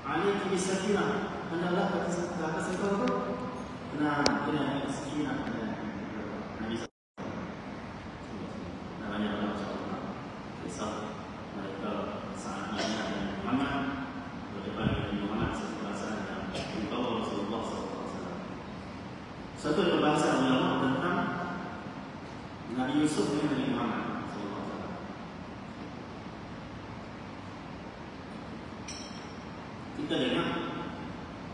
Alaiki bisakinah, hendaklah ke atas engkau tu kena sakinah Nabi SAW. Namanya Allah SWT kisah mereka saat Nabi Muhammad berdepan dengan Nabi Muhammad seperasaan dan membawa Rasulullah SAW. Satu perbahasan ulama tentang Nabi Yusuf dengan Nabi Muhammad SAW. Kita dengar,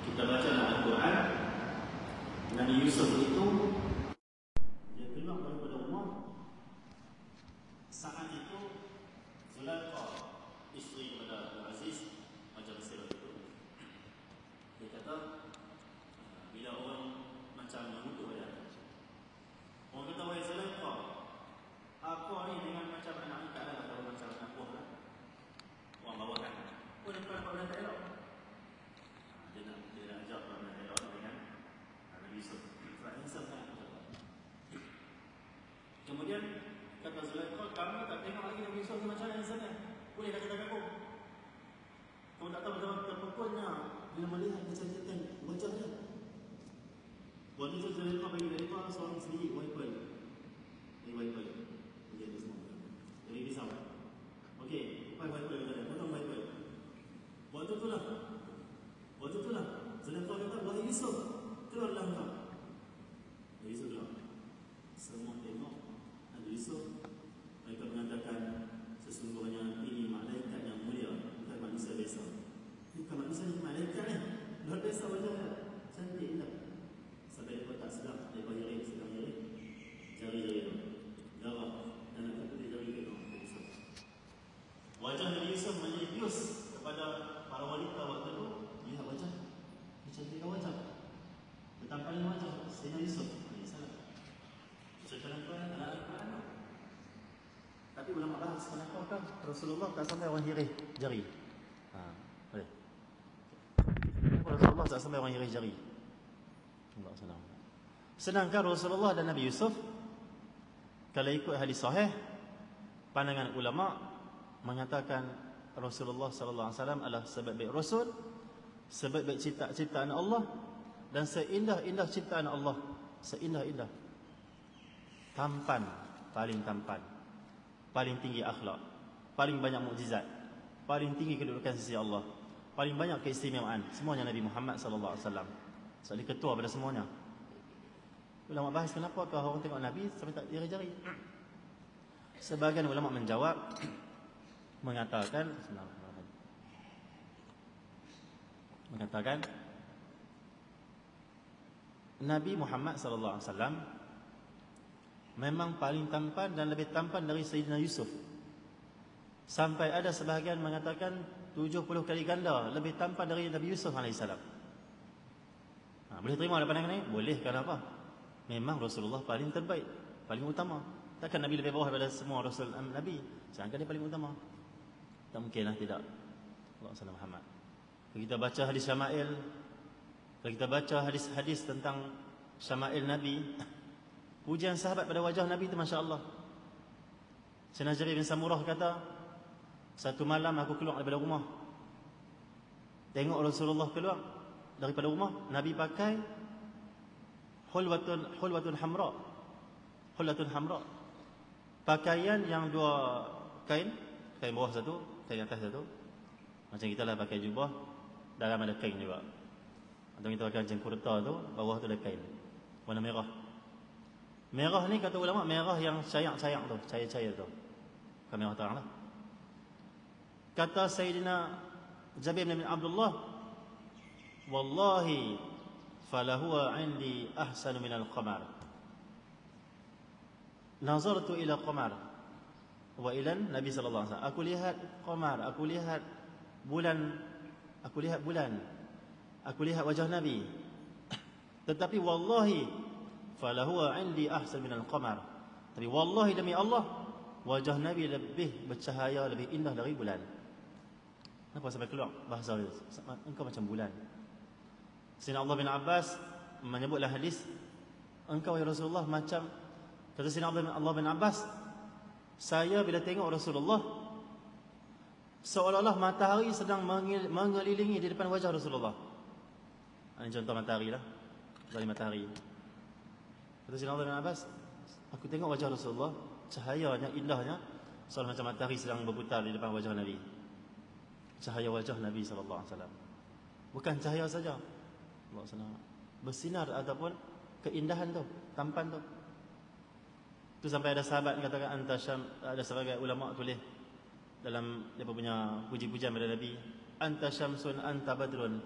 kita baca dalam Al-Quran, Nabi Yusuf itu dia keluar daripada rumah. Saat itu Zulaikha, isteri kepada Abdul Aziz Raja Mesir itu, dia kata bila orang macam mengutuk dia, orang kata, wahai Zulaikha, apa ni dengan macam anak ikat lah, atau macam anak buah lah, orang bawakan. Oh, dia bukan orang tak elok. Dia nak ajak orang tak elok dengan Nabi Yusuf. Kemudian kata Zulaikha, kamu tak tengok lagi Nabi Yusuf macam mana handsome-nya? Boleh tak kata aku? Kamu tak tahu betapa terpukulnya bila melihat kecantikan wajahnya. Waktu itu Zulaikha bagi Zulaikha seorang sendiri wiper. Ini wiper. Jadi semua. Jadi risau. Okey, apa wiper kata dia? Potong wiper. Waktu itulah Zulaikha kata, wahai Yusuf, keluarlah engkau. Yusuf keluar. Semua tengok Nabi Yusuf. Mereka mengatakan, sesungguhnya ini malaikat yang mulia, bukan manusia biasa. Bukan manusia, ini malaikat ni. Luar biasa wajahnya, cantik tak? Sampai dia tak sedap, dia bayari, sedang bayari jari-jari tu darah, dan nak kata dia jari ke Nabi Yusuf. Wajah Nabi Yusuf menjadi bius kepada para wanita waktu itu. Lihat wajah, kecantikan wajah, ketampanan wajah Sayyidina Yusuf. Sekarang anak-anak. Tapi ulama bahas kenapa Rasulullah tak sampai orang hirih jari. Boleh. Rasulullah tak sampai orang hirih jari. Allah senang. Sedangkan Rasulullah dan Nabi Yusuf, kalau ikut hadis sahih, pandangan ulama mengatakan Rasulullah sallallahu alaihi wasallam adalah sebaik-baik rasul, sebaik-baik ciptaan Allah, dan seindah-indah ciptaan Allah, seindah-indah. Tampan, paling tampan, paling tinggi akhlak, paling banyak mukjizat, paling tinggi kedudukan sisi Allah, paling banyak keistimewaan, semuanya Nabi Muhammad sallallahu alaihi wasallam. So, dia ketua pada semuanya. Ulama bahas kenapa orang tengok Nabi sampai tak jari-jari. Sebagian ulama menjawab mengatakan Nabi Muhammad sallallahu alaihi wasallam memang paling tampan dan lebih tampan dari Sayyidina Yusuf. Sampai ada sebahagian mengatakan 70 kali ganda lebih tampan dari Nabi Yusuf AS. Boleh terima ada pandangan ni? Boleh, kenapa? Memang Rasulullah paling terbaik, paling utama. Takkan Nabi lebih bawah daripada semua Rasul Nabi? Sedangkan dia paling utama. Tak mungkinlah tidak. Allah SWT Muhammad. Kalau kita baca hadis Syama'il, kalau kita baca hadis-hadis tentang Syama'il Nabi, pujian sahabat pada wajah Nabi itu Masya Allah. Sayyidina Jabir bin Samurah kata, satu malam aku keluar daripada rumah, tengok Rasulullah keluar daripada rumah, Nabi pakai hulwatun hamra. Hulwatun hamra, pakaian yang dua kain bawah satu, kain atas satu. Macam kita lah pakai jubah, dalam ada kain juga. Atau kita pakai macam kurta tu, bawah tu ada kain warna merah. Merah ni kata ulama, merah yang sayang-sayang tu, cair-cair tu, bukan merah terang lah. Kata Sayyidina Jabir bin Abdullah, wallahi falahuwa indi ahsanu minal qamar. Nazartu ila qamar wa ilan Nabi sallallahu alaihi wasallam. Aku lihat qamar, aku lihat bulan, aku lihat wajah Nabi. Tetapi wallahi falahuwa indi ahsan minal qamar. Tapi wallahi demi Allah, wajah Nabi lebih bercahaya, lebih indah dari bulan. Kenapa sampai keluar bahasa dia? Engkau macam bulan. Sayyidina Allah bin Abbas menyebutlah hadis, engkau ya Rasulullah macam, kata Sayyidina Allah bin Abbas, saya bila tengok Rasulullah, seolah-olah matahari sedang mengelilingi di depan wajah Rasulullah. Ini contoh matahari lah, dari matahari. Kata Sayyidina Abdullah bin Abbas, aku tengok wajah Rasulullah, cahayanya, indahnya, seolah macam matahari sedang berputar di depan wajah Nabi. Cahaya wajah Nabi SAW, bukan cahaya saja, bersinar ataupun keindahan tu, tampan tu. Tu sampai ada sahabat katakan ada sebagai ulama tulis dalam dia punya puji-pujian pada Nabi, anta syamsun anta badrun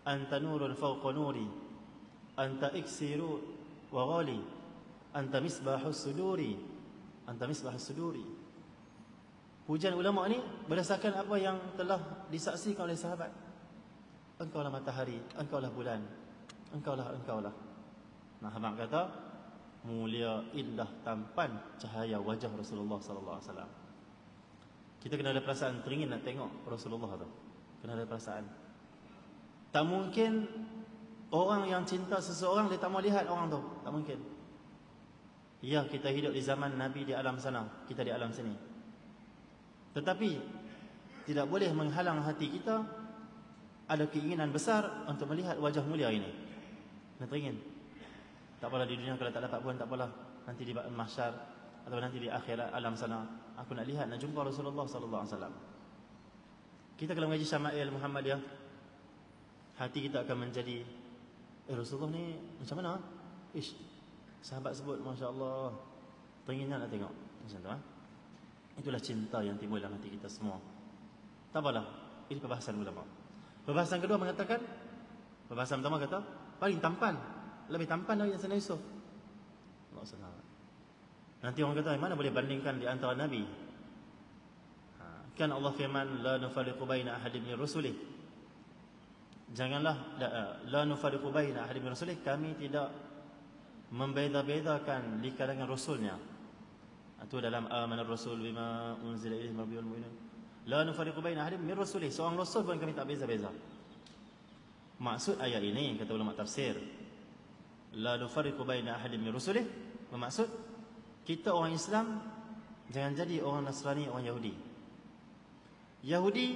anta nurun fawqa nuri anta iksiru wa ghali anta misbahus suduri anta misbahus suduri. Pujian ulama ni berdasarkan apa yang telah disaksikan oleh sahabat. Engkaulah matahari, engkaulah bulan, engkaulah. Nah, abang kata mulia, indah, tampan cahaya wajah Rasulullah sallallahu alaihi wasallam. Kita kena ada perasaan teringin nak tengok Rasulullah tu. Kena ada perasaan. Tak mungkin orang yang cinta seseorang dia tak mau lihat orang tu. Tak mungkin. Ya, kita hidup di zaman Nabi di alam sana, kita di alam sini. Tetapi tidak boleh menghalang hati kita ada keinginan besar untuk melihat wajah mulia ini. Nak teringin. Tak apalah di dunia kalau tak dapat pun tak apalah. Nanti di mahsyar atau nanti di akhirat alam sana aku nak lihat, nak jumpa Rasulullah sallallahu alaihi wasallam. Kita kalau mengaji Syama'il Muhammadiyah, hati kita akan menjadi Rasulullah ni macam mana? Sahabat sebut masya-Allah, teringinnya nak tengok. Macam tu Itulah cinta yang timbul dalam hati kita semua. Tak apalah, ini perbahasan ulama. Perbahasan kedua mengatakan, perbahasan pertama kata paling tampan, lebih tampan dari Sayyidina Yusuf. Nanti orang kata, mana boleh bandingkan di antara Nabi? Kan Allah firman, la nufariqu baina ahadin min rusulih. Janganlah la nufariqu baina ahadin min rusulih, kami tidak membeza-bezakan di kalangan rasulnya. Itu dalam amanar rasul bima unzila ilaihi min rabbil mu'minun. La nufariqu baina ahadin min rusulih. Seorang rasul pun kami tak beza-beza. Maksud ayat ini kata ulama tafsir, la nufariqu baina ahadin min rusulih, bermaksud kita orang Islam jangan jadi orang Nasrani, orang Yahudi. Yahudi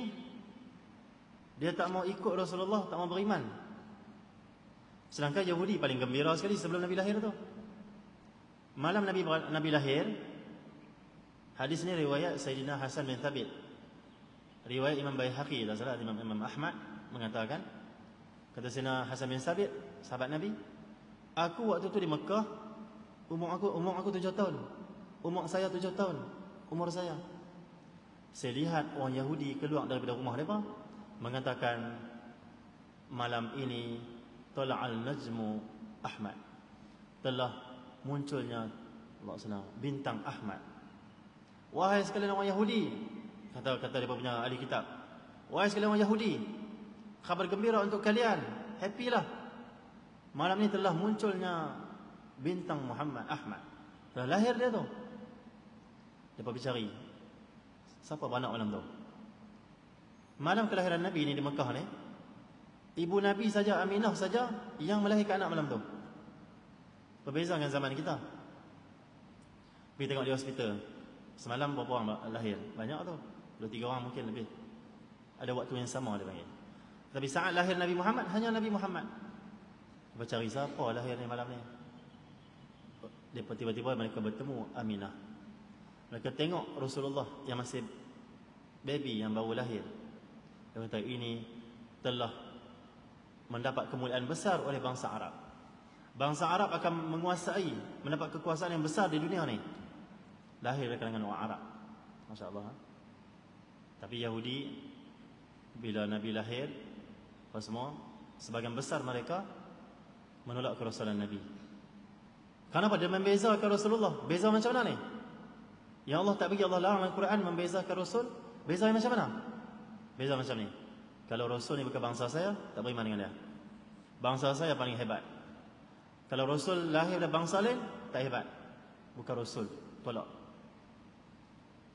dia tak mau ikut Rasulullah, tak mau beriman. Sedangkan Yahudi paling gembira sekali sebelum Nabi lahir tu. Malam Nabi lahir, hadis ni riwayat Sayyidina Hasan bin Thabit. Riwayat Imam Baihaqi, tak salah Imam Ahmad mengatakan, kata Sayyidina Hasan bin Thabit, sahabat Nabi, aku waktu tu di Mekah, umur aku 7 tahun. Umur saya 7 tahun. Umur saya. Saya lihat orang Yahudi keluar daripada rumah mereka mengatakan, malam ini tala'al najmu Ahmad, telah munculnya Allah SWT, bintang Ahmad. Wahai sekalian orang Yahudi, kata mereka punya ahli kitab, wahai sekalian orang Yahudi, khabar gembira untuk kalian, happy lah, malam ini telah munculnya bintang Muhammad Ahmad, telah lahir dia tu. Mereka bercari siapa beranak malam tu. Malam kelahiran Nabi ni di Mekah ni, ibu Nabi saja, Aminah saja yang melahirkan anak malam tu. Berbeza dengan zaman kita. Pergi tengok di hospital, semalam berapa orang lahir? Banyak tu, 2-3 orang mungkin lebih. Ada waktu yang sama dia panggil. Tapi saat lahir Nabi Muhammad, hanya Nabi Muhammad. Mereka cari siapa lahir ni malam ni. Dia tiba-tiba mereka bertemu Aminah. Mereka tengok Rasulullah yang masih baby, yang baru lahir. Dia kata ini telah mendapat kemuliaan besar oleh bangsa Arab. Bangsa Arab akan menguasai, mendapat kekuasaan yang besar di dunia ni. Lahir dari kalangan orang Arab. Masya Allah. Tapi Yahudi, bila Nabi lahir, apa semua, sebagian besar mereka menolak kerasulan Nabi. Kenapa dia membezakan Rasulullah? Beza macam mana ni? Yang Allah tak bagi, Allah larang dalam Quran membezakan Rasul. Beza macam mana? Beza macam ni. Kalau Rasul ni bukan bangsa saya, tak beriman dengan dia. Bangsa saya paling hebat. Kalau Rasul lahir dari bangsa lain, tak hebat. Bukan Rasul, tolak.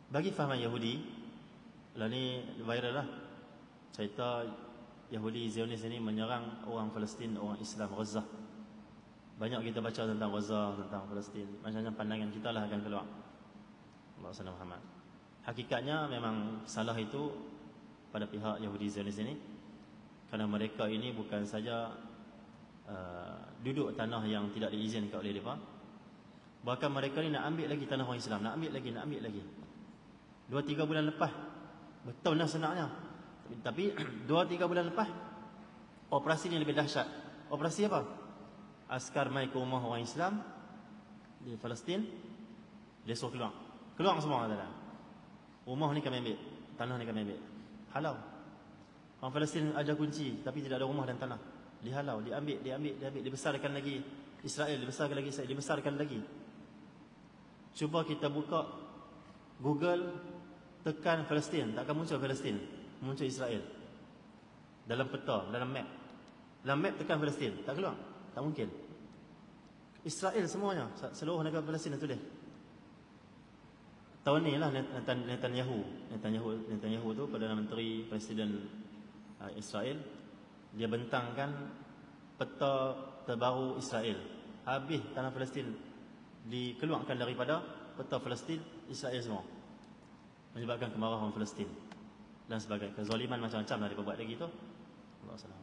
Bagi fahaman Yahudi, lah ni viral lah, cerita Yahudi Zionis ini menyerang orang Palestin, orang Islam, Gaza. Banyak kita baca tentang Gaza, tentang Palestin. Macam-macam pandangan kita lah akan keluar. Allah SWT Muhammad. Hakikatnya memang salah itu pada pihak Yahudi Zionis ini, kerana mereka ini bukan saja duduk tanah yang tidak diizinkan oleh mereka, bahkan mereka ni nak ambil lagi tanah orang Islam, nak ambil lagi. 2-3 bulan lepas, betul lah senangnya, tapi 2-3 bulan lepas operasi ni lebih dahsyat. Operasi apa? Askar mai ke rumah orang Islam di Palestin, dia suruh keluar semua, kata, rumah ni kami ambil, tanah ni kami ambil. Halau. Orang Palestin ada kunci tapi tidak ada rumah dan tanah. Dihalau, diambil, dibesarkan lagi Israel, dibesarkan lagi. Cuba kita buka Google, tekan Palestin, takkan muncul Palestin, muncul Israel. Dalam peta, dalam map tekan Palestin, tak keluar, tak mungkin. Israel semuanya, seluruh negara Palestin itu dia. Tahun ni lah Netanyahu tu, Perdana Menteri Presiden Israel, dia bentangkan peta terbaru Israel. Habis tanah Palestin dikeluarkan daripada peta Palestin, Israel semua, menyebabkan kemarahan orang Palestin dan sebagainya. Kezaliman macam-macam dah dibuat lagi tu. Allah SWT.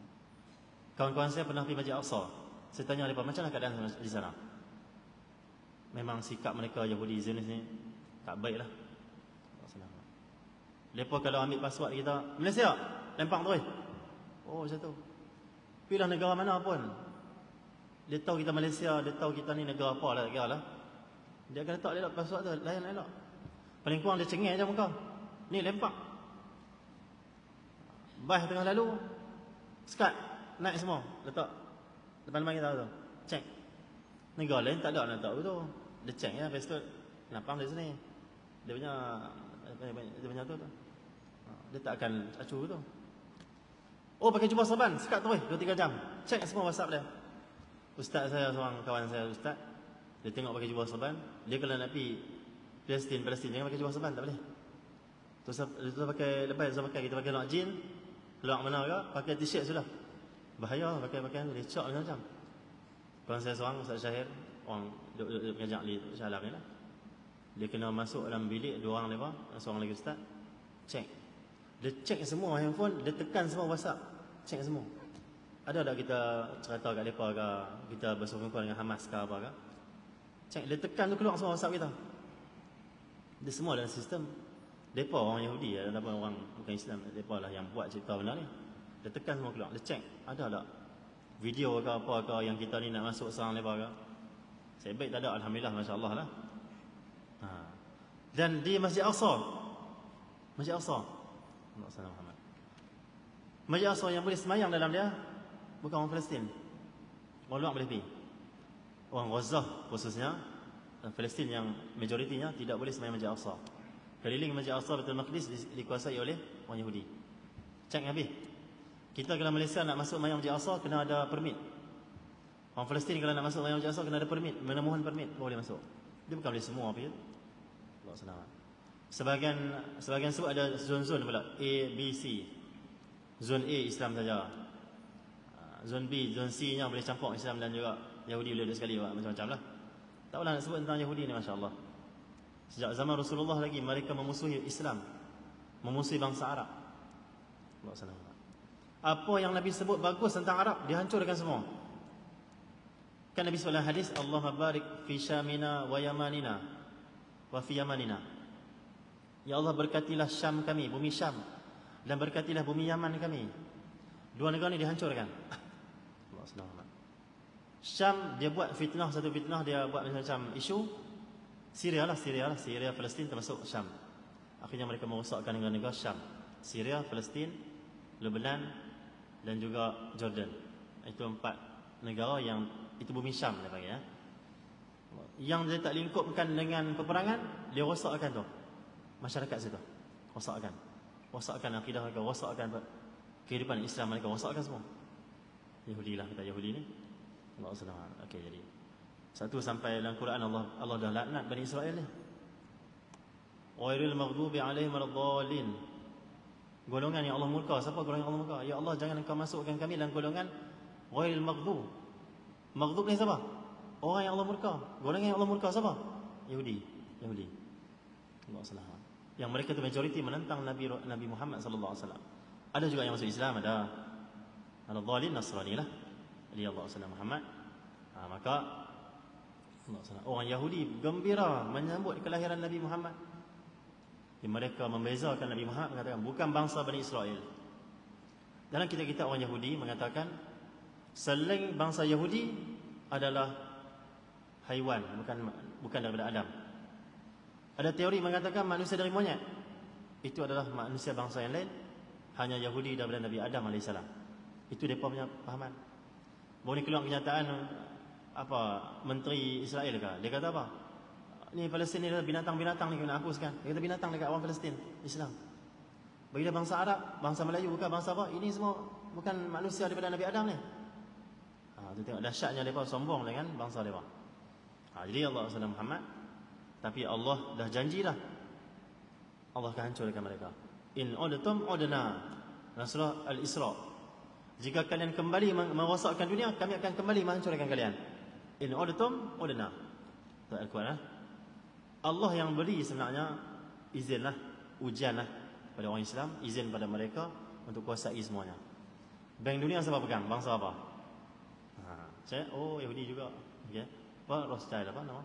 Kawan-kawan saya pernah pergi Masjid Aqsa. Saya tanya mereka, macam mana keadaan di sana? Memang sikap mereka Yahudi Zionis ni tak baik lah. Mereka kalau ambil password kita, Malaysia, lempang terus. Oh, macam tu. Pilih negara mana pun, dia tahu kita Malaysia, dia tahu kita ni negara apa lah, kira lah. Dia akan letak elok password tu, layan elok. Paling kurang dia cengeng je muka. Ni lempang. Bas tengah lalu, sekat, naik semua, letak depan-depan kita tu. Cek. Negara lain tak ada nak tahu tu. Dia cek ya, lepas tu lapang dari sini. Dia punya tu. Dia tak akan acu tu. Oh, pakai jubah serban, sekat terus 2-3 jam. Cek semua WhatsApp dia. Ustaz saya, seorang kawan saya ustaz, dia tengok pakai jubah serban, dia kalau nak pergi Palestin jangan pakai jubah serban, tak boleh. Terus pakai lepas pakai kita pakai nak jin, keluar mana ke, pakai t-shirt sudah. Bahaya pakai pakaian dia cak macam-macam. Kawan saya seorang Ustaz Syahir, orang duduk mengajak di Shah Alam ni lah. Dia kena masuk dalam bilik, 2 orang lepas, seorang lagi ustaz, cek. Dia cek semua handphone, dia tekan semua WhatsApp, cek semua. Ada tak kita cerita kat mereka ke, kita bersungguh-sungguh dengan Hamas ke apa ke? Cek, dia tekan tu keluar semua WhatsApp kita. Dia semua dalam sistem. Mereka orang Yahudi, ataupun orang bukan Islam, mereka lah yang buat cerita benda ni. Dia tekan semua keluar, dia cek, ada tak video ke apa ke yang kita ni nak masuk serang mereka ke? Saya baik tak ada, Alhamdulillah, Masya Allah lah. Dan di Masjid Aqsa, Masjid Aqsa yang boleh semayang dalam dia bukan orang Palestin, orang luar boleh pergi. Orang Gaza khususnya, Palestin yang majoritinya tidak boleh semayang Masjid Aqsa. Keliling Masjid Aqsa Baitul Maqdis dikuasai oleh orang Yahudi. Cek habis. Kita kalau Malaysia nak masuk semayang Masjid Aqsa kena ada permit. Orang Palestin kalau nak masuk semayang Masjid Aqsa kena ada permit, menemukan permit baru boleh masuk. Dia bukan boleh semua pergi. Allah SWT. Sebahagian sebut ada zon-zon pula, A, B, C. Zon A Islam saja. Zon B, zon C nya boleh campur Islam dan juga Yahudi boleh duduk sekali, macam-macam lah. Tak pula nak sebut tentang Yahudi ni, Masya Allah. Sejak zaman Rasulullah lagi mereka memusuhi Islam, memusuhi bangsa Arab. Allah SWT. Apa yang Nabi sebut bagus tentang Arab, dihancurkan semua. Kan Nabi sebut dalam hadis, Allahumma barik fi Syamina wa Yamanina wa fi Yamanina. Ya Allah, berkatilah Syam kami, bumi Syam, dan berkatilah bumi Yaman kami. 2 negara ni dihancurkan. Allah SWT. Syam dia buat fitnah, satu fitnah dia buat macam-macam isu. Syria, Palestin termasuk Syam. Akhirnya mereka merosakkan negara-negara Syam, Syria, Palestin, Lebanon dan juga Jordan. Itu 4 negara yang itu bumi Syam dia panggil ya. Yang dia tak lingkupkan dengan peperangan, dia rosakkan tu masyarakat situ. Rosakkan akidah mereka, rosakkan kehidupan Islam mereka, rosakkan semua. Yahudi lah, kita Yahudi ni. Allah SWT. Okey, jadi 1 sampai dalam Quran Allah dah laknat Bani Israel ni. Ghairil maghdubi alaihim waladdallin. Golongan yang Allah murka. Siapa golongan yang Allah murka? Ya Allah, jangan engkau masukkan kami dalam golongan ghairil maghdub. Maghdub ni siapa? Orang yang Allah murka. Golongan yang Allah murka siapa? Yahudi. Allah SWT. Yang mereka tu majoriti menentang Nabi Muhammad sallallahu alaihi wasallam. Ada juga yang masuk Islam, ada. Al-Dhalin Nasrani lah. Jadi Allah SWT Muhammad. Maka Allah SWT, orang Yahudi gembira menyambut kelahiran Nabi Muhammad. Mereka membezakan Nabi Muhammad, mengatakan bukan bangsa Bani Israel. Dalam kitab-kitab orang Yahudi mengatakan selain bangsa Yahudi adalah haiwan, bukan daripada Adam. Ada teori mengatakan manusia dari monyet itu adalah manusia bangsa yang lain, hanya Yahudi daripada Nabi Adam AS. Itu mereka punya pahaman. Baru ni keluar kenyataan Menteri Israel ke? Dia kata apa? Ni Palestin ni adalah binatang-binatang ni kena hapuskan. Dia kata binatang dekat orang Palestin, Islam. Bagi dia bangsa Arab, bangsa Melayu bukan bangsa apa? Ini semua bukan manusia daripada Nabi Adam ni. Tu tengok dahsyatnya mereka sombong dengan bangsa mereka. Jadi Allah SWT Muhammad, tapi Allah dah janjilah Allah akan hancurkan mereka. In udtum udna. Dalam surah Al-Isra, jika kalian kembali merosakkan dunia, kami akan kembali menghancurkan kalian. In udtum udna. Tu Al-Quran. Allah yang beri sebenarnya izinlah, ujianlah pada orang Islam, izin pada mereka untuk kuasai semuanya. Bank dunia siapa pegang? Bangsa apa? Saya Yahudi juga. Okey. Apa Rothschild apa nama?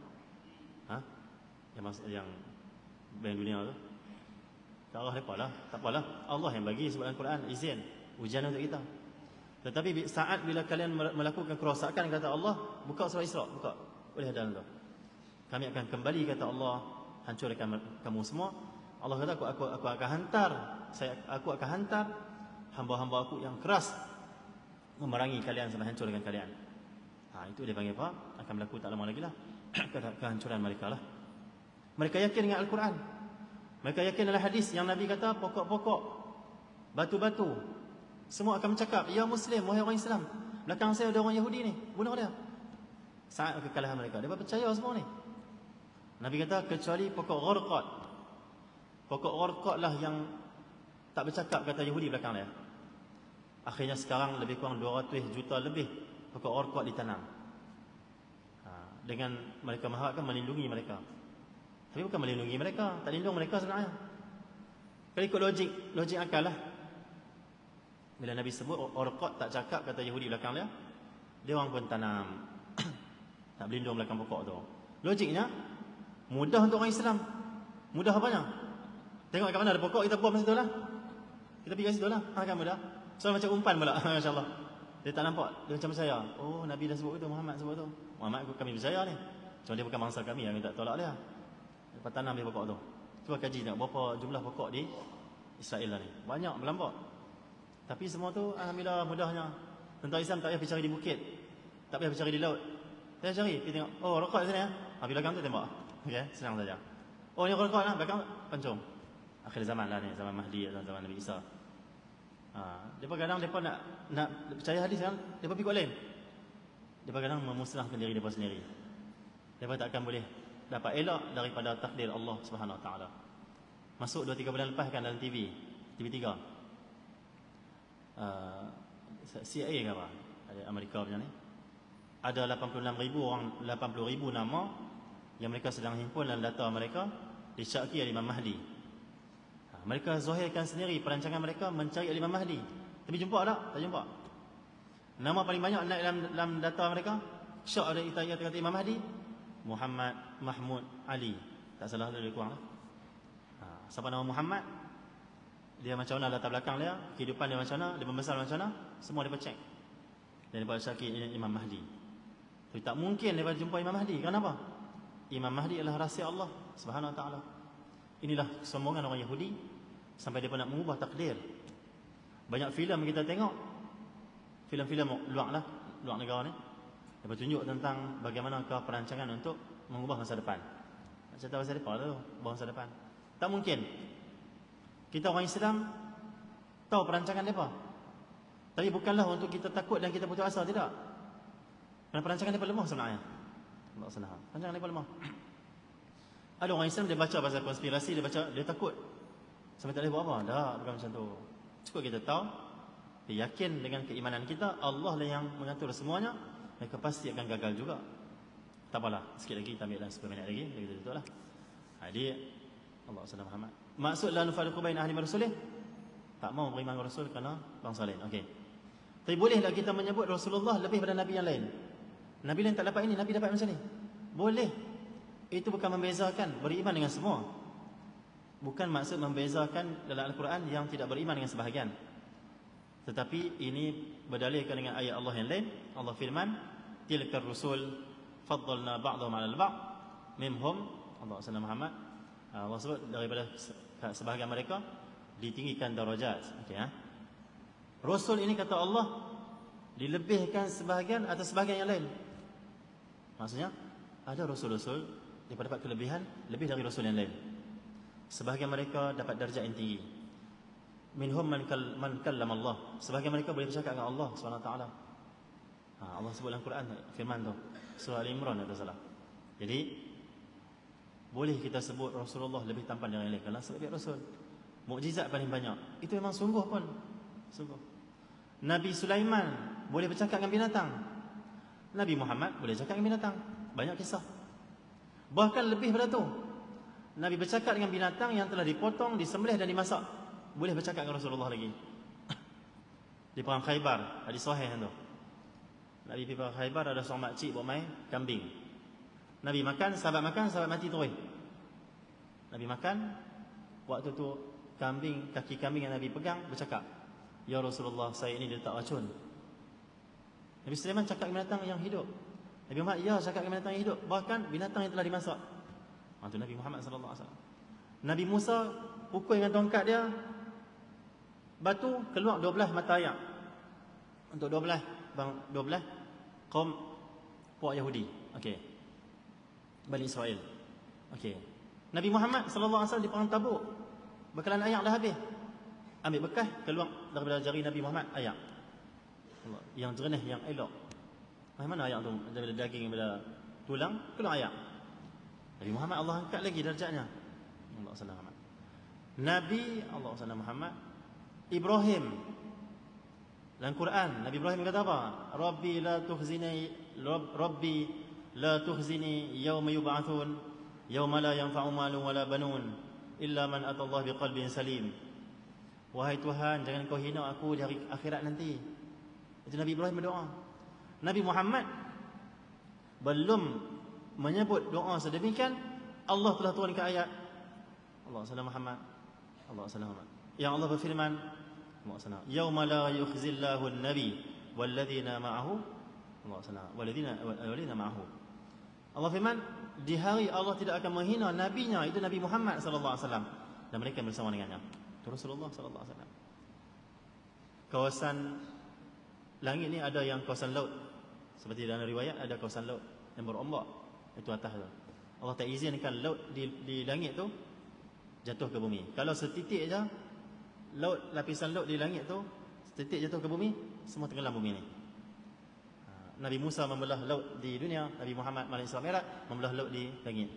Yang bank dunia tu. Tak Allah depa lah. Tak apalah. Allah yang bagi sebab Al-Quran izin, ujian untuk kita. Tetapi saat bila kalian melakukan kerosakan, kata Allah, buka surah Isra, buka. Boleh dalam tu. Kami akan kembali, kata Allah, hancurkan kamu semua. Allah kata aku akan hantar, aku akan hantar hamba-hamba aku yang keras memerangi kalian sampai hancurkan kalian. Itu dia panggil apa? Akan berlaku tak lama lagi lah kehancuran mereka lah. Mereka yakin dengan Al-Quran. Mereka yakin dalam hadis yang Nabi kata pokok-pokok, batu-batu semua akan bercakap, ya Muslim, wahai orang Islam, belakang saya ada orang Yahudi ni, bunuh dia. Saat kekalahan mereka, mereka percaya semua ni. Nabi kata kecuali pokok Gharqad. Pokok Gharqad lah yang tak bercakap, kata Yahudi belakang dia. Akhirnya sekarang lebih kurang 200 juta lebih pokok Gharqad ditanam. Dengan mereka mengharapkan melindungi mereka. Tapi bukan melindungi mereka, tak lindung mereka sebenarnya. Kalau ikut logik akal lah. Bila Nabi sebut Gharqad tak cakap, kata Yahudi belakang dia orang pun tanam. Tak berlindung belakang pokok tu. Logiknya mudah untuk orang Islam. Mudah apanya? Tengok kat mana ada pokok, kita buang masa tu lah. Kita pergi kat situ lah. Kan mudah. So macam umpan pula. Masya-Allah. Dia tak nampak, dia macam percaya. Nabi dah sebut itu, Muhammad sebut tu. Muhammad kami percaya ni. Cuma dia bukan bangsa kami, tak tolak dia. Lepas tanam dia pokok tu. Cuba kaji tengok berapa jumlah pokok di Israel lah ni. Banyak melampau. Tapi semua tu alhamdulillah mudahnya. Tentang Islam tak payah pergi cari di bukit. Tak payah pergi cari di laut. Saya cari, pergi tengok. Gharqad sini ya. Belakang tu tembak. Okey, senang saja. Ni Gharqad lah, belakang pancung. Akhir zaman lah ni, zaman Mahdi atau zaman Nabi Isa. Depa kadang depa nak percaya hadis kan, depa pergi kot lain. Depa kadang memusnahkan diri depa sendiri. Depa tak akan boleh dapat elak daripada takdir Allah Subhanahu Wa Taala. Masuk 2-3 bulan lepas kan dalam TV3. CIA ke apa? Ada Amerika punya ni. Ada 86,000 orang, 80,000 nama yang mereka sedang himpun dalam data mereka disyaki Imam Mahdi. Mereka zahirkan sendiri perancangan mereka mencari Imam Mahdi. Tapi jumpa tak? Tak jumpa. Nama paling banyak naik dalam data mereka, syak ada kata Imam Mahdi, Muhammad Mahmud Ali. Tak salah lebih kurang lah. Siapa nama Muhammad, dia macam mana latar belakang dia, kehidupan dia macam mana, dia membesar macam mana, semua dia cek. Dan dia syaki Imam Mahdi. Tapi tak mungkin dia jumpa Imam Mahdi. Kenapa? Imam Mahdi adalah rahsia Allah Subhanahu Wa Taala. Inilah kesombongan orang Yahudi sampai dia nak mengubah takdir. Banyak filem kita tengok, filem-filem luar negara ni, dia bertunjuk tentang bagaimanakah perancangan untuk mengubah masa depan. Nak cerita masa depan tu, masa depan. Tak mungkin. Kita orang Islam tahu perancangan mereka. Tapi bukanlah untuk kita takut dan kita putus asa, tidak. Kerana perancangan mereka lemah sebenarnya. Allah SWT. Perancangan mereka lemah. Ada orang Islam dia baca pasal konspirasi, dia takut. Sampai tak boleh buat apa. Tak, bukan macam tu. Cukup kita tahu, dia yakin dengan keimanan kita, Allah lah yang mengatur semuanya, mereka pasti akan gagal juga. Tak apalah, sikit lagi kita ambil dalam 10 minit lagi, kita tutup lah. Jadi Allah SWT Muhammad. Maksud la nufariqu baina ahli rasulih, Tak mau beriman kepada Rasul kerana bangsa lain. Okey. Tapi bolehlah kita menyebut Rasulullah lebih daripada Nabi yang lain. Nabi lain tak dapat ini, Nabi dapat macam ni. Boleh. Itu bukan membezakan beriman dengan semua. Bukan maksud membezakan dalam Al-Quran yang tidak beriman dengan sebahagian. Tetapi ini berdalilkan dengan ayat Allah yang lain. Allah firman, tilkar rusul faddalna ba'dahum 'alal ba'd minhum Allah sallallahu Muhammad. Allah sebut daripada sebahagian mereka ditinggikan darajat. Okey, Rasul ini kata Allah dilebihkan sebahagian atas sebahagian yang lain. Maksudnya ada rasul-rasul yang dapat kelebihan lebih dari rasul yang lain. Sebahagian mereka dapat darjat yang tinggi. Minhum man kallama Allah. Sebahagian mereka boleh bercakap dengan Allah Subhanahu Wa Taala. Allah sebut dalam Quran firman tu, surah Al-Imran tak salah. Jadi boleh kita sebut Rasulullah lebih tampan dari yang lain kerana sebagai rasul. Mukjizat paling banyak. Itu memang sungguh pun. Sungguh. Nabi Sulaiman boleh bercakap dengan binatang. Nabi Muhammad boleh cakap dengan binatang. Banyak kisah. Bahkan lebih daripada tu. Nabi bercakap dengan binatang yang telah dipotong, disembelih dan dimasak. Boleh bercakap dengan Rasulullah lagi. Di perang Khaybar, hadis sahih tu. Nabi pergi perang Khaybar, ada seorang makcik buat main kambing. Nabi makan, sahabat mati terus. Nabi makan, waktu tu kaki kambing yang Nabi pegang bercakap, "Ya Rasulullah, saya ini diletak racun." Nabi Sulaiman cakap dengan binatang yang hidup. Nabi Muhammad cakap dengan binatang yang hidup, bahkan binatang yang telah dimasak. Itu Nabi Muhammad sallallahu alaihi wasallam. Nabi Musa pukul dengan tongkat dia, batu keluar 12 mata air. Untuk 12 kaum puak Yahudi. Okey. Bani Israel. Okey. Nabi Muhammad sallallahu alaihi wasallam di perang Tabuk, bekalan air dah habis. Ambil bekas keluar daripada jari Nabi Muhammad air. Allah, yang jernih, yang elok. Mana air tu? Daripada daging, daripada tulang keluar air. Nabi Muhammad Allah angkat lagi darjatnya. Allah sallallahu alaihi wasallam. Nabi Allah sallallahu Muhammad Ibrahim dalam Quran, Nabi Ibrahim kata apa? Rabbi la tukhzini yawma yub'atsun yawma la yanfa'u malun wala banun illa man atallaha biqalbin salim. Wahai Tuhan, jangan kau hina aku di hari akhirat nanti. Itu Nabi Ibrahim berdoa. Nabi Muhammad belum menyebut doa sedemikian, Allah telah turunkan ayat. Allah sallallahu Muhammad. Allah sallallahu Muhammad. Yang Allah berfirman, yauma la yukhzillahu an-nabi walladzina ma'ahu. Allah sallallahu walladzina ma'ahu. Allah firman, di hari Allah tidak akan menghina nabinya, itu Nabi Muhammad sallallahu alaihi wasallam, dan mereka yang bersama dengannya. Itu Rasulullah sallallahu alaihi wasallam. Kawasan langit ni ada yang kawasan laut. Seperti dalam riwayat ada kawasan laut yang berombak. Itu atas tu. Allah tak izinkan laut di langit tu jatuh ke bumi. Kalau setitik je lapisan laut di langit tu setitik jatuh ke bumi, semua tenggelam bumi ni. Nabi Musa membelah laut di dunia, Nabi Muhammad Malaysia Mi'raj membelah laut di langit.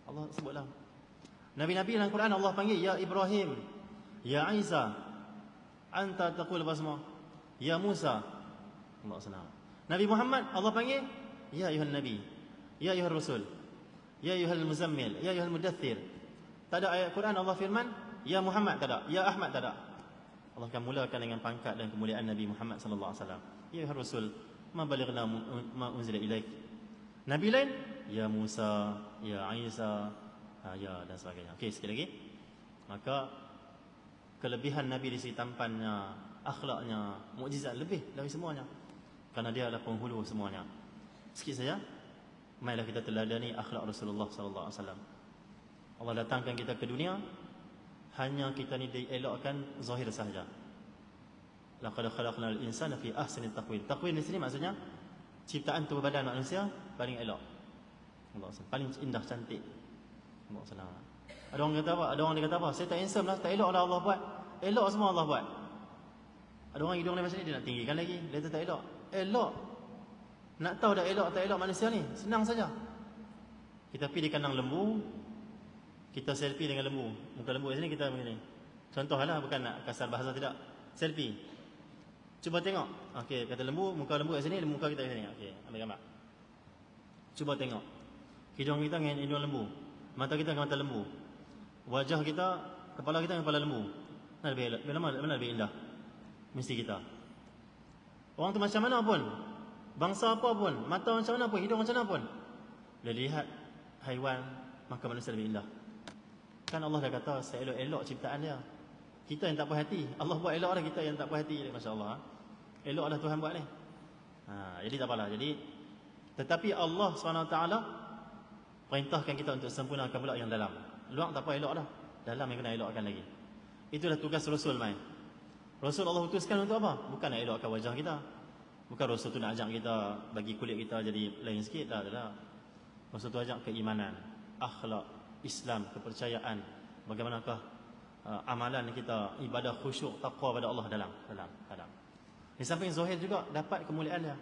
Allah sebutlah. Nabi-nabi dalam Quran Allah panggil ya Ibrahim, ya Isa, anta taqul basma, ya Musa. Allah senang. Nabi Muhammad Allah panggil ya ayuhan nabi, ya ayuhar rasul, ya ayuhal muzammil, ya ayuhal mudaththir. Tak ada ayat Quran Allah firman ya Muhammad, tak ada, ya Ahmad, tak ada. Allah akan mulakan dengan pangkat dan kemuliaan Nabi Muhammad sallallahu alaihi wasallam. Ya ayuhar rasul, ma balighna ma unzila ilaik. Nabi lain ya Musa, ya Isa, ya dan sebagainya. Okey, sekali lagi. Maka kelebihan Nabi di sisi tampannya, akhlaknya, mukjizat lebih dari semuanya. Kerana dia adalah penghulu semuanya. Sikit saja, marilah kita teladani akhlak Rasulullah sallallahu alaihi wasallam. Allah datangkan kita ke dunia, hanya kita ni dielokkan zahir sahaja. Laqad khalaqnal insana fi ahsani taqwim. Taqwim di sini maksudnya ciptaan tubuh badan manusia paling elok. Allah SWT paling indah, cantik. Allah SWT. Ada orang kata apa? Ada orang dia kata apa? Saya tak handsome lah, tak elok lah Allah buat. Elok semua Allah buat. Ada orang hidung dia macam ni, dia nak tinggikan lagi. Dia kata tak elok. Elok. Nak tahu dah elok tak elok manusia ni? Senang saja. Kita pergi di kandang lembu, kita selfie dengan lembu. Muka lembu kat sini kita begini. Contohlah, bukan nak kasar bahasa, tidak. Selfie. Cuba tengok. Okey, kata lembu, muka lembu kat sini, muka kita kat sini. Okey, ambil gambar. Cuba tengok. Hidung kita dengan hidung lembu. Mata kita dengan mata lembu. Wajah kita, kepala kita dengan kepala lembu. Mana lebih elok? Mana lebih indah? Mesti kita. Orang tu macam mana pun, bangsa apa pun, mata macam mana pun, hidung macam mana pun, bila lihat haiwan, maka manusia lebih indah. Kan Allah dah kata seelok-elok ciptaan dia. Kita yang tak puas hati. Allah buat elok dah, kita yang tak puas hati. Masya Allah. Elok dah Tuhan buat ni. Jadi tak apalah. Jadi, tetapi Allah SWT perintahkan kita untuk sempurnakan pula yang dalam. Luar tak apa elok dah, dalam yang kena elokkan lagi. Itulah tugas Rasul main. Rasul Allah utuskan untuk apa? Bukan nak elokkan wajah kita. Bukan Rasul tu nak ajak kita bagi kulit kita jadi lain sikit. Tak. Rasul tu ajak keimanan, akhlak, Islam, kepercayaan. Bagaimanakah amalan kita, ibadah khusyuk, taqwa pada Allah dalam. Di samping Zuhair juga dapat kemuliaan dia.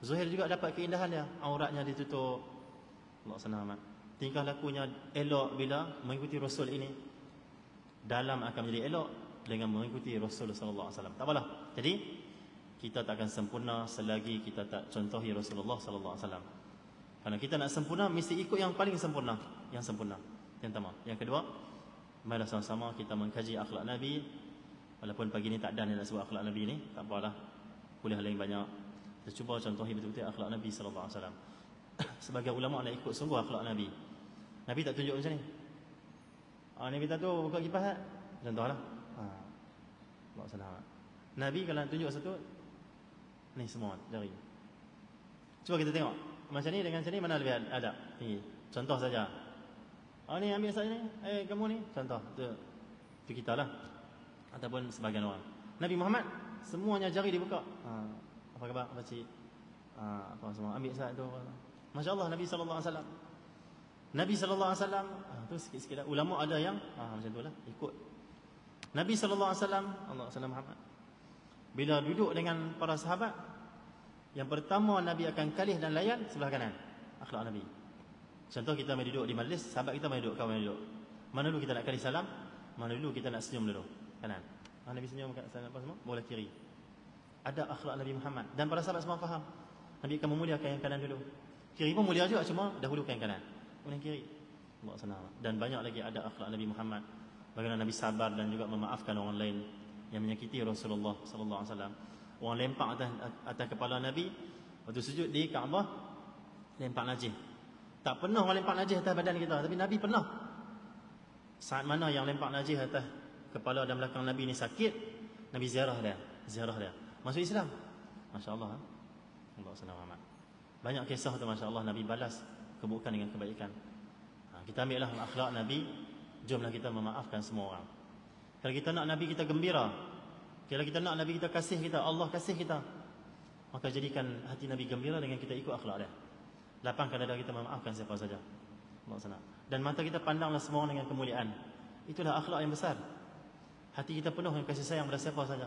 Zuhair juga dapat keindahan dia. Auratnya ditutup. Allah senang amat. Tingkah lakunya elok bila mengikuti Rasul ini. Dalam akan menjadi elok dengan mengikuti Rasul sallallahu alaihi wasallam. Tak apalah. Jadi kita tak akan sempurna selagi kita tak contohi Rasulullah sallallahu alaihi wasallam. Kalau kita nak sempurna mesti ikut yang paling sempurna, Yang pertama. Yang kedua, mari sama-sama kita mengkaji akhlak Nabi. Walaupun pagi ni tak ada nak sebut akhlak Nabi ni, tak apalah. Kuliah lain banyak. Kita cuba contohi betul-betul akhlak Nabi sallallahu alaihi wasallam. Sebagai ulama nak ikut sungguh akhlak Nabi. Nabi tak tunjuk macam ni. Nabi tak tu buka kipas tak? Contohlah. Allah senang. Nabi kalau nak tunjuk satu, ni semua jari. Cuba kita tengok. Macam ni dengan macam ni mana lebih adab? Ni contoh saja. Ni ambil saya ni. Kamu ni. Contoh. Tu kita lah. Ataupun sebagian orang. Nabi Muhammad semuanya jari dibuka. Apa khabar pakcik? Apa semua ambil saya tu. Masya Allah Nabi sallallahu alaihi wasallam. Nabi sallallahu alaihi wasallam tu sikit-sikit lah. Ulama ada yang macam tu lah, ikut. Nabi sallallahu alaihi wasallam, Allah sallallahu Muhammad. Bila duduk dengan para sahabat, yang pertama Nabi akan kalih dan layan sebelah kanan. Akhlak Nabi. Contoh kita mai duduk di majlis, sahabat kita mai duduk, kawan mai duduk. Mana dulu kita nak kalih salam, mana dulu kita nak senyum dulu. Kanan. Nabi senyum kat sana apa semua, bola kiri. Ada akhlak Nabi Muhammad dan para sahabat semua faham. Nabi akan memuliakan yang kanan dulu. Kiri pun mulia juga, cuma dahulukan yang kanan. Kemudian kiri. Allah senang. Dan banyak lagi ada akhlak Nabi Muhammad. Bagaimana Nabi sabar dan juga memaafkan orang lain yang menyakiti Rasulullah sallallahu alaihi wasallam. Orang lempak atas kepala Nabi waktu sujud di Kaabah, lempak najis. Tak pernah orang lempak najis atas badan kita, tapi Nabi pernah. Saat mana yang lempak najis atas kepala dan belakang Nabi ni sakit, Nabi ziarah dia. Masuk Islam. Masya-Allah. Allah senang amat. Banyak kisah tu masya-Allah Nabi balas keburukan dengan kebaikan. Kita ambillah akhlak Nabi, jomlah kita memaafkan semua orang. Kalau kita nak Nabi kita gembira, kalau kita nak Nabi kita kasih kita, Allah kasih kita, maka jadikan hati Nabi gembira dengan kita ikut akhlak dia. Lapangkan dada kita memaafkan siapa saja. Allah senang. Dan mata kita pandanglah semua orang dengan kemuliaan. Itulah akhlak yang besar. Hati kita penuh dengan kasih sayang pada siapa saja.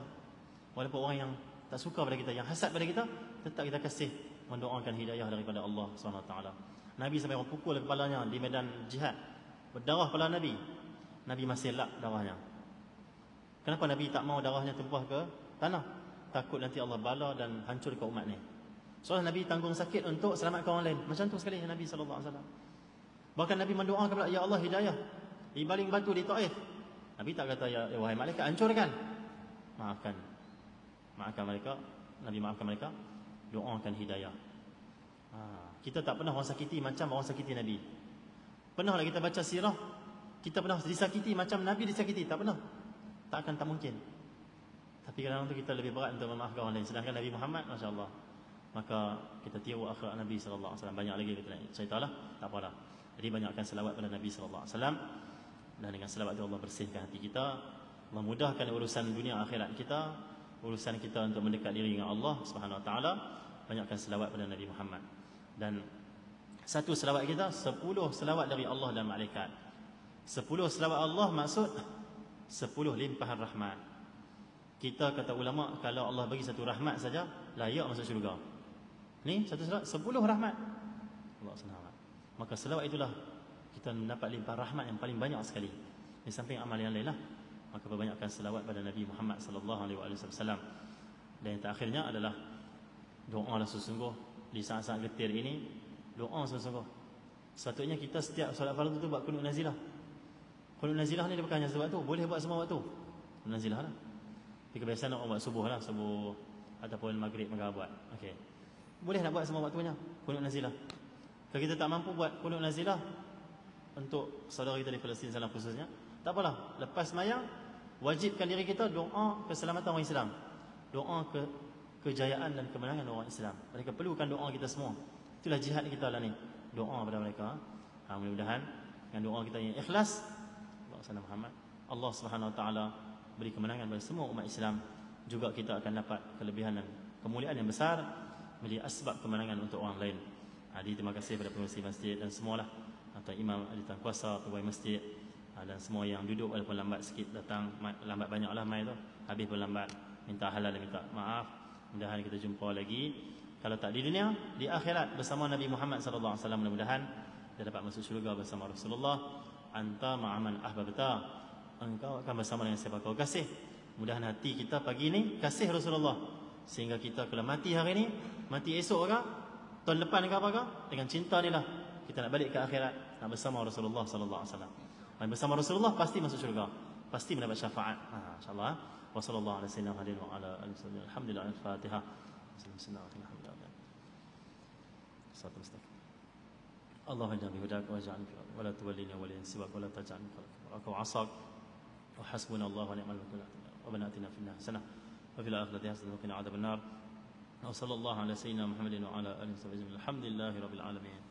Walaupun orang yang tak suka pada kita, yang hasad pada kita, tetap kita kasih, mendoakan hidayah daripada Allah SWT. Nabi sampai orang pukul kepalanya di medan jihad, berdarah kepala Nabi. Nabi masih lap darahnya. Kenapa Nabi tak mau darahnya tumpah ke tanah? Takut nanti Allah bala dan hancurkan umat ni. Soalnya Nabi tanggung sakit untuk selamatkan orang lain. Macam tu sekali Nabi SAW. Bahkan Nabi mendoakan kepada Ya Allah hidayah di baling batu di Taif. Nabi tak kata ya wahai malaikat hancurkan. Maafkan mereka. Nabi maafkan mereka. Doakan hidayah. Kita tak pernah orang sakiti macam orang sakiti Nabi. Pernahlah kita baca sirah, kita pernah disakiti macam Nabi disakiti? Tak pernah. Tak mungkin. Tapi kadang-kadang tu kita lebih berat untuk memaafkan orang lain. Sedangkan Nabi Muhammad, Masya Allah, maka kita tiru akhlak Nabi SAW. Banyak lagi kita nak ceritalah, tak apalah. Jadi banyakkan selawat pada Nabi SAW. Dan dengan selawat itu Allah bersihkan hati kita, memudahkan urusan dunia akhirat kita, urusan kita untuk mendekat diri dengan Allah Subhanahu Wa Taala. Banyakkan selawat pada Nabi Muhammad. Dan satu selawat kita 10 selawat dari Allah dan malaikat. 10 selawat Allah maksud 10 limpahan rahmat. Kita kata ulama, kalau Allah bagi satu rahmat saja layak masuk syurga. Ni satu selawat 10 rahmat. Allah SWT. Maka selawat itulah kita mendapat limpahan rahmat yang paling banyak sekali. Di samping amal yang lain lah. Maka perbanyakkan selawat pada Nabi Muhammad sallallahu alaihi wasallam. Dan yang terakhirnya adalah doa lah sesungguh. Di saat-saat getir ini, doa sungguh-sungguh. Sepatutnya kita setiap solat fardu tu buat qunut nazilah. Qunut nazilah ni dia bukan hanya sebab tu, boleh buat semua waktu. nazilah lah. Tapi kebiasaan nak buat subuh lah, subuh ataupun maghrib mereka buat. Okey. Boleh nak buat semua waktunya kunut nazilah. Kalau kita tak mampu buat kunut nazilah untuk saudara kita di Palestin sana khususnya, tak apalah. Lepas sembahyang, wajibkan diri kita doa keselamatan orang Islam. Doa kejayaan dan kemenangan orang Islam. Mereka perlukan doa kita semua. Itulah jihad kita lah ni. Doa pada mereka. Mudah-mudahan dengan doa kita yang ikhlas, Allahumma Muhammad, Allah Subhanahu Wa Taala beri kemenangan pada semua umat Islam. Juga kita akan dapat kelebihan dan kemuliaan yang besar, menjadi asbab kemenangan untuk orang lain. Jadi terima kasih kepada pengurusi masjid dan semualah, atau imam ahli kuasa, pegawai masjid, dan semua yang duduk walaupun lambat sikit datang, lambat banyaklah mai tu, habis pun lambat, minta halal dan minta maaf. Mudah-mudahan kita jumpa lagi, kalau tak di dunia, di akhirat bersama Nabi Muhammad sallallahu alaihi wasallam. Mudah-mudahan kita dapat masuk syurga bersama Rasulullah. Anta ma'aman ahbabta, engkau akan bersama dengan siapa kau kasih. Mudahan hati kita pagi ni kasih Rasulullah, sehingga kita kalau mati hari ni, mati esok ke, tahun depan ke apa ke, dengan cinta ni lah kita nak balik ke akhirat, nak bersama Rasulullah sallallahu alaihi wasallam. Dan bersama Rasulullah pasti masuk syurga, pasti mendapat syafaat. Insyaallah. Wa sallallahu ala sayyidina Muhammadin wa ala alihi wasallam. Alhamdulillah. Al-Fatihah. Alhamdulillah. Salatu mustaqim. Allahumma ja'alni hudaka wa ja'alni fi wa la tuwallini waliyan siwak wa la taj'alni khalqaka wa 'asak wa hasbunallahu wa ni'mal wakeel. Rabbana atina fid dunya hasanah wa fil akhirati hasanah wa qina 'adzaban nar. Wa sallallahu ala sayyidina Muhammadin wa ala alihi wasallam. Alhamdulillahirabbil alamin.